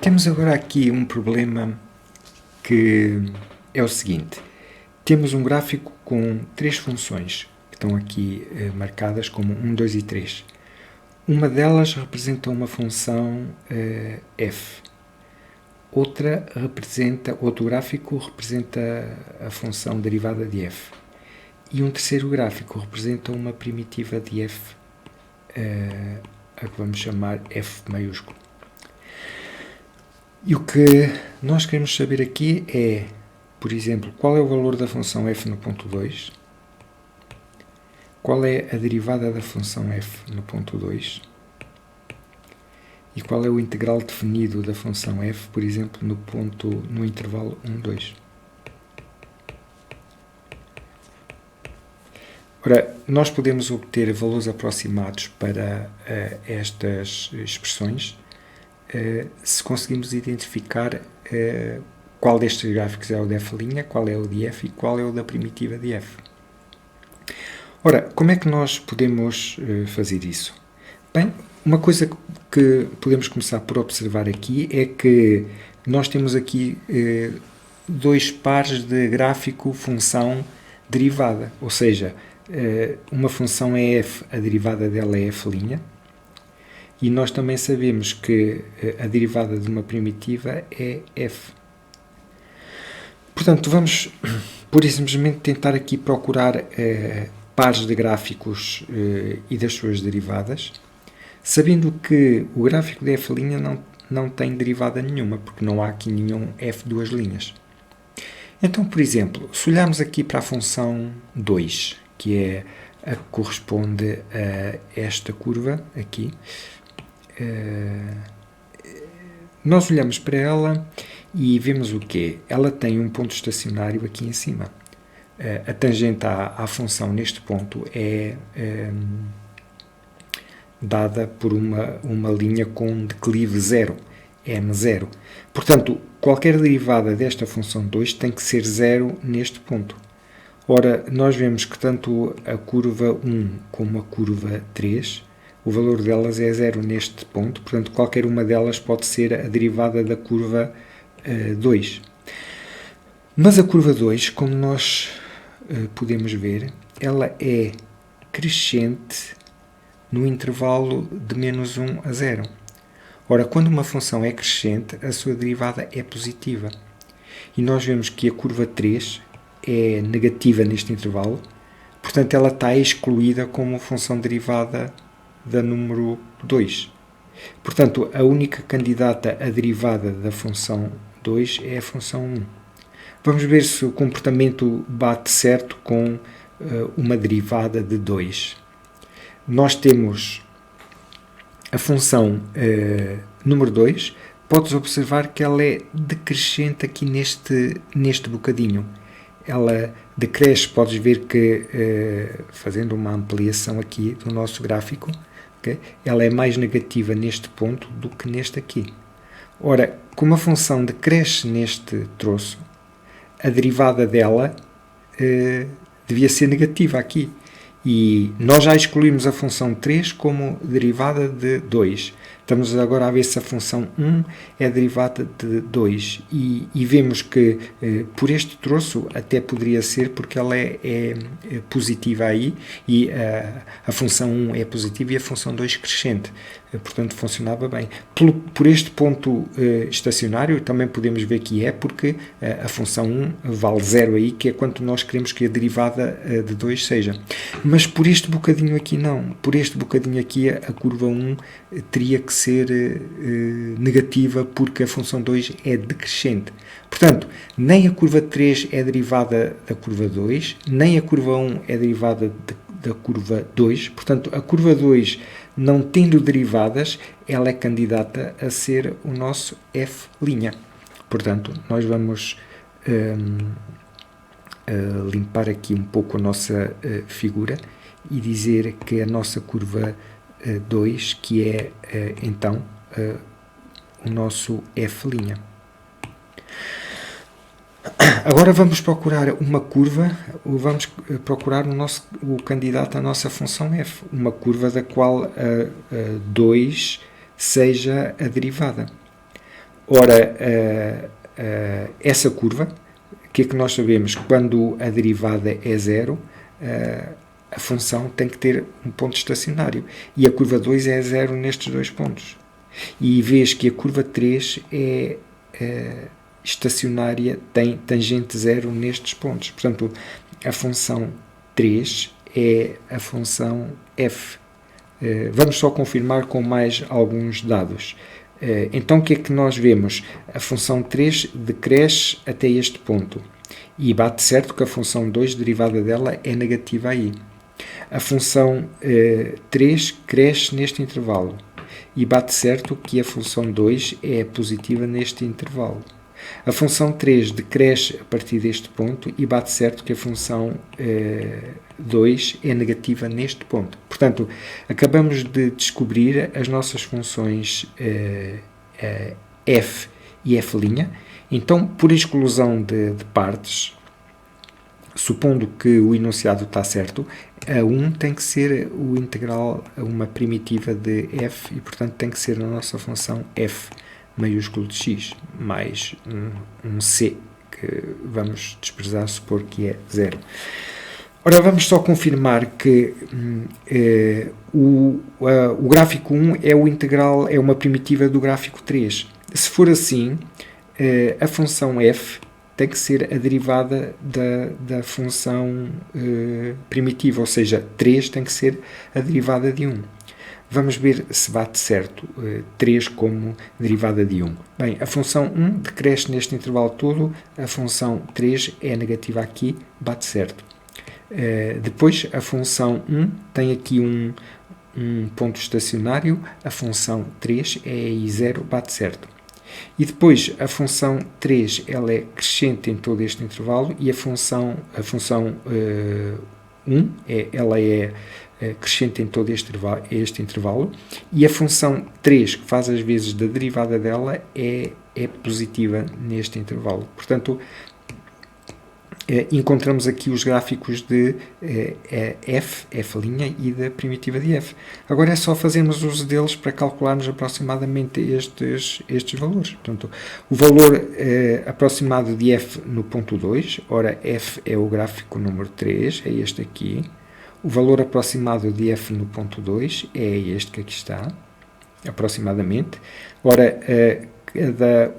Temos agora aqui um problema que é o seguinte. Temos um gráfico com três funções que estão aqui marcadas como 1, 2 e 3. Uma delas representa uma função f. Outro gráfico representa a função derivada de f. E um terceiro gráfico representa uma primitiva de f, a que vamos chamar f maiúsculo. E o que nós queremos saber aqui é, por exemplo, qual é o valor da função f no ponto 2, qual é a derivada da função f no ponto 2 e qual é o integral definido da função f, por exemplo, no intervalo 1, 2. Ora, nós podemos obter valores aproximados para estas expressões se conseguimos identificar qual destes gráficos é o de f', qual é o de f e qual é o da primitiva de f. Ora, como é que nós podemos fazer isso? Bem, uma coisa que podemos começar por observar aqui é que nós temos aqui dois pares de gráfico função derivada, ou seja, uma função é f, a derivada dela é f', e nós também sabemos que a derivada de uma primitiva é f. Portanto, vamos, pura e simplesmente, tentar aqui procurar pares de gráficos e das suas derivadas, sabendo que o gráfico de f' não tem derivada nenhuma, porque não há aqui nenhum f duas linhas. Então, por exemplo, se olharmos aqui para a função 2, que é a que corresponde a esta curva aqui, nós olhamos para ela e vemos o quê? Ela tem um ponto estacionário aqui em cima. A tangente à função neste ponto é dada por uma linha com declive zero, m0. Portanto, qualquer derivada desta função 2 tem que ser zero neste ponto. Ora, nós vemos que tanto a curva 1 como a curva 3, o valor delas é zero neste ponto, portanto, qualquer uma delas pode ser a derivada da curva 2. Mas a curva 2, como nós podemos ver, ela é crescente no intervalo de menos 1 a 0. Ora, quando uma função é crescente, a sua derivada é positiva. E nós vemos que a curva 3 é negativa neste intervalo, portanto, ela está excluída como função derivada da número 2. Portanto, a única candidata à derivada da função 2 é a função 1. Vamos ver se o comportamento bate certo com uma derivada de 2. Nós temos a função número 2. Podes observar que ela é decrescente aqui neste bocadinho. Ela decresce, podes ver que, fazendo uma ampliação aqui do nosso gráfico, okay, ela é mais negativa neste ponto do que neste aqui. Ora, como a função decresce neste troço, a derivada dela devia ser negativa aqui. E nós já excluímos a função 3 como derivada de 2. Estamos agora a ver se a função 1 é derivada de 2. E vemos que por este troço até poderia ser porque ela é positiva aí e a função 1 é positiva e a função 2 crescente. Portanto, funcionava bem. Por este ponto estacionário também podemos ver que é porque a função 1 vale 0 aí, que é quanto nós queremos que a derivada de 2 seja. Mas por este bocadinho aqui não. Por este bocadinho aqui a curva 1 teria que ser negativa porque a função 2 é decrescente. Portanto, nem a curva 3 é derivada da curva 2, nem a curva 1 é derivada da curva 2. Portanto, a curva 2, não tendo derivadas, ela é candidata a ser o nosso f'. Portanto, nós vamos limpar aqui um pouco a nossa figura e dizer que a nossa curva 2, que é então o nosso f'. Agora vamos procurar uma curva, vamos procurar o candidato à nossa função f, uma curva da qual a 2 seja a derivada. Ora, essa curva, o que é que nós sabemos? Quando a derivada é zero, a função tem que ter um ponto estacionário. E a curva 2 é zero nestes dois pontos. E vês que a curva 3 é estacionária, tem tangente zero nestes pontos. Portanto, a função 3 é a função f. Vamos só confirmar com mais alguns dados. Então, o que é que nós vemos? A função 3 decresce até este ponto. E bate certo que a função 2, derivada dela, é negativa aí. A função 3 cresce neste intervalo. E bate certo que a função 2 é positiva neste intervalo. A função 3 decresce a partir deste ponto e bate certo que a função 2 é negativa neste ponto. Portanto, acabamos de descobrir as nossas funções f e f'. Então, por exclusão de partes, supondo que o enunciado está certo, a 1 tem que ser o integral a uma primitiva de f e, portanto, tem que ser a nossa função f maiúsculo de x, mais um c, que vamos desprezar, supor que é zero. Ora, vamos só confirmar que o gráfico 1 é o integral, é uma primitiva do gráfico 3. Se for assim, a função f tem que ser a derivada da função primitiva, ou seja, 3 tem que ser a derivada de 1. Vamos ver se bate certo 3 como derivada de 1. Bem, a função 1 decresce neste intervalo todo, a função 3 é negativa aqui, bate certo. Depois, a função 1 tem aqui um ponto estacionário, a função 3 é aí 0, bate certo. E depois, a função 3 ela é crescente em todo este intervalo e a função 1 ela é crescente em todo este intervalo, e a função 3, que faz as vezes da derivada dela, é positiva neste intervalo. Portanto, encontramos aqui os gráficos de f' e da primitiva de f. Agora é só fazermos uso deles para calcularmos aproximadamente estes valores. Portanto, o valor aproximado de f no ponto 2, ora, f é o gráfico número 3, é este aqui. O valor aproximado de f no ponto 2 é este que aqui está, aproximadamente. Ora,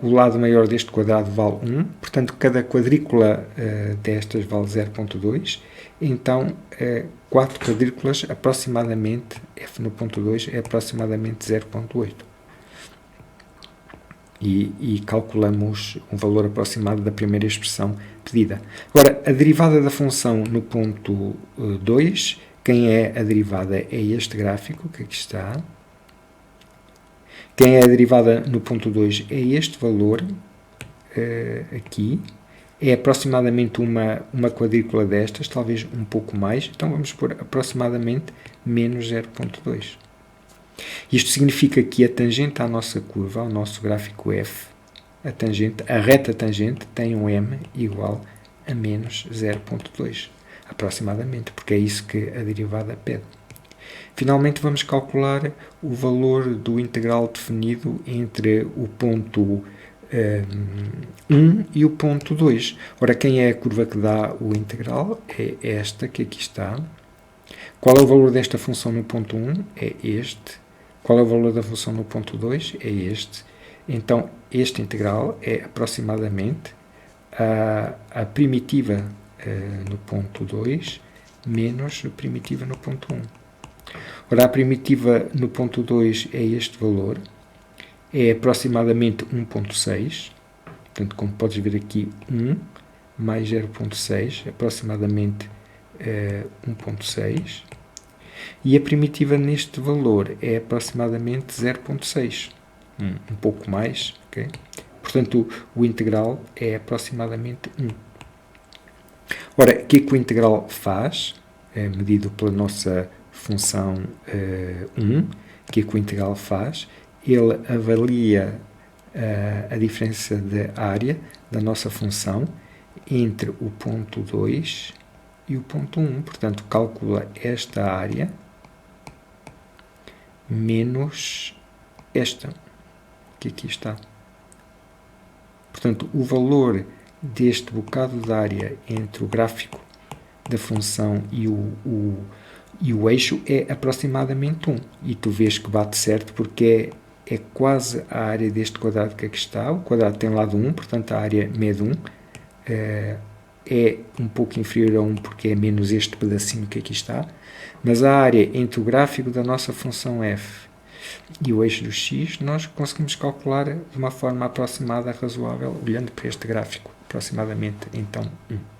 o lado maior deste quadrado vale 1, portanto, cada quadrícula destas vale 0.2. Então, 4 quadrículas, aproximadamente, f no ponto 2 é aproximadamente 0.8. E calculamos um valor aproximado da primeira expressão pedida. Agora, a derivada da função no ponto 2, quem é a derivada é este gráfico que aqui está. Quem é a derivada no ponto 2 é este valor aqui. É aproximadamente uma quadrícula destas, talvez um pouco mais. Então, vamos pôr aproximadamente menos 0.2. Isto significa que a tangente à nossa curva, ao nosso gráfico f, a reta tangente tem um m igual a menos 0.2, aproximadamente, porque é isso que a derivada pede. Finalmente, vamos calcular o valor do integral definido entre o ponto 1 e o ponto 2. Ora, quem é a curva que dá o integral? É esta que aqui está. Qual é o valor desta função no ponto 1? É este. Qual é o valor da função no ponto 2? É este. Então, este integral é aproximadamente a primitiva no ponto 2 menos a primitiva no ponto 1. Ora, a primitiva no ponto 2 é este valor. É aproximadamente 1.6. Portanto, como podes ver aqui, 1 mais 0.6, aproximadamente 1.6. E a primitiva neste valor é aproximadamente 0.6, um pouco mais, ok? Portanto, o integral é aproximadamente 1. Ora, o que é que o integral faz? É medido pela nossa função 1. O que é que o integral faz? Ele avalia a diferença de área da nossa função entre o ponto 2 e o ponto 1. Portanto, calcula esta área menos esta, que aqui está. Portanto, o valor deste bocado de área entre o gráfico da função e o eixo é aproximadamente 1. E tu vês que bate certo porque é quase a área deste quadrado que aqui está. O quadrado tem lado 1, portanto a área mede 1. É um pouco inferior a 1 porque é menos este pedacinho que aqui está. Mas a área entre o gráfico da nossa função f e o eixo do x, nós conseguimos calcular de uma forma aproximada, razoável, olhando para este gráfico, aproximadamente, então, 1.